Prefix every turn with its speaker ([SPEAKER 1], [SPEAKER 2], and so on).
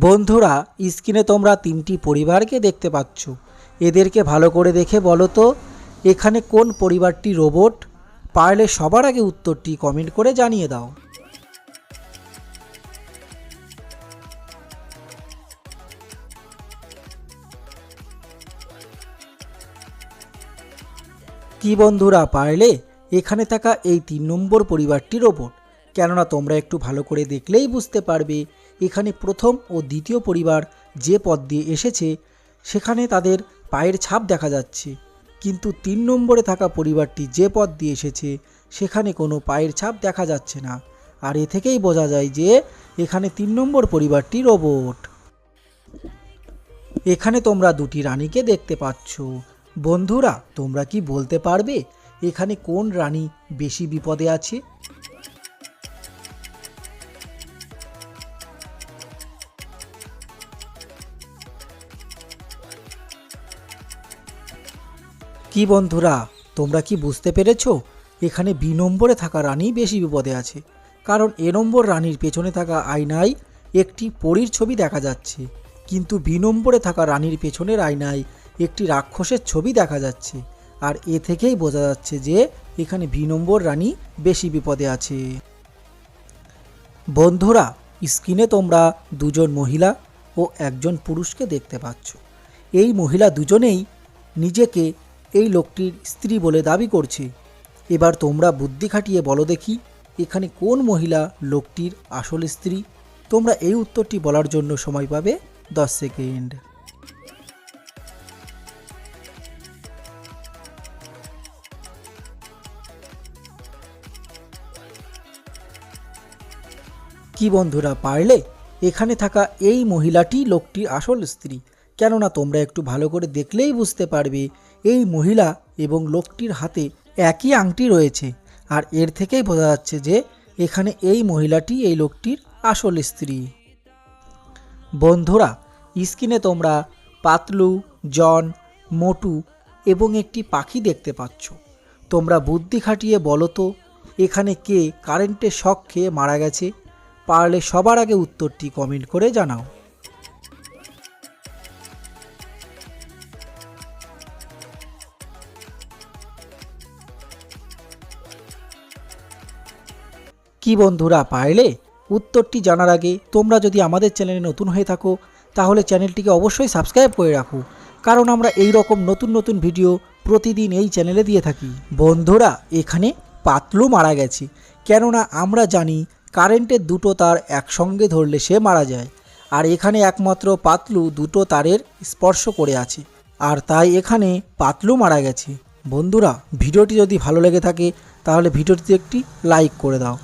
[SPEAKER 1] বন্ধুরা, স্ক্রিনে তোমরা তিনটি পরিবারকে দেখতে পাচ্ছ। এদেরকে ভালো করে দেখে বলো তো এখানে কোন পরিবারটি রোবট? পারলে সবার আগে উত্তরটি কমেন্ট করে জানিয়ে দাও। কি বন্ধুরা, পারলে এখানে থাকা এই 3 নম্বর পরিবারটি রোবট। কেননা তোমরা একটু ভালো করে দেখলেই বুঝতে পারবে এখানে প্রথম ও দ্বিতীয় পরিবার যে পথ দিয়ে এসেছে সেখানে তাদের পায়ের ছাপ দেখা যাচ্ছে, কিন্তু 3 নম্বরে থাকা পরিবারটি যে পথ দিয়ে এসেছে সেখানে কোনো পায়ের ছাপ দেখা যাচ্ছে না। আর এ থেকেই বোঝা যায় যে এখানে 3 নম্বর পরিবারটি রোবট। এখানে তোমরা দুটি রানীকে দেখতে পাচ্ছ। বন্ধুরা, তোমরা কি বলতে পারবে এখানে কোন রানী বেশি বিপদে আছে? কি বন্ধুরা, তোমরা কি বুঝতে পেরেছো? এখানে বি নম্বরে থাকা রানী বেশি বিপদে আছে, কারণ এ নম্বর রানীর পেছনে থাকা আয়নায় একটি পরীর ছবি দেখা যাচ্ছে, কিন্তু বি নম্বরে থাকা রানীর পেছনের আয়নায় একটি রাক্ষসের ছবি দেখা যাচ্ছে। আর এ থেকেই বোঝা যাচ্ছে যে এখানে বি নম্বর রানী বেশি বিপদে আছে। বন্ধুরা, স্ক্রিনে তোমরা দুজন মহিলা ও একজন পুরুষকে দেখতে পাচ্ছ। এই মহিলা দুজনেই নিজেকে এই লোকটির স্ত্রী বলে দাবি করছে। এবার তোমরা বুদ্ধি খাটিয়ে বলো দেখি এখানে কোন মহিলা লোকটির আসল স্ত্রী? তোমরা এই উত্তরটি বলার জন্য সময় পাবে 10 সেকেন্ড। কি বন্ধুরা, পারলে এখানে থাকা এই মহিলাটি লোকটির আসল স্ত্রী। কেননা তোমরা একটু ভালো করে দেখলেই বুঝতে পারবে এই মহিলা এবং লোকটির হাতে একই আংটি রয়েছে। আর এর থেকেই বোঝা যাচ্ছে যে এখানে এই মহিলাটি এই লোকটির আসল স্ত্রী। বন্ধুরা, স্ক্রিনে তোমরা পাতলু, জন, মোটু এবং একটি পাখি দেখতে পাচ্ছ। তোমরা বুদ্ধি খাটিয়ে বলো তো এখানে কে কারেন্টের শক খেয়ে মারা গেছে? পারলে সবার আগে উত্তরটি কমেন্ট করে জানাও। কি বন্ধুরা, পারলে উত্তরটি জানার আগে তোমরা যদি আমাদের চ্যানেলে নতুন হয়ে থাকো তাহলে চ্যানেলটিকে অবশ্যই সাবস্ক্রাইব করে রাখো, কারণ আমরা এই রকম নতুন নতুন ভিডিও প্রতিদিন এই চ্যানেলে দিয়ে থাকি। বন্ধুরা, এখানে পাতলু মারা গেছে, কেননা আমরা জানি কারেন্টের দুটো তার একসঙ্গে ধরলে সে মারা যায়। আর এখানে একমাত্র পাতলু দুটো তারের স্পর্শ করে আছে, আর তাই এখানে পাতলু মারা গেছে। বন্ধুরা, ভিডিওটি যদি ভালো লেগে থাকে তাহলে ভিডিওটিতে একটি লাইক করে দাও।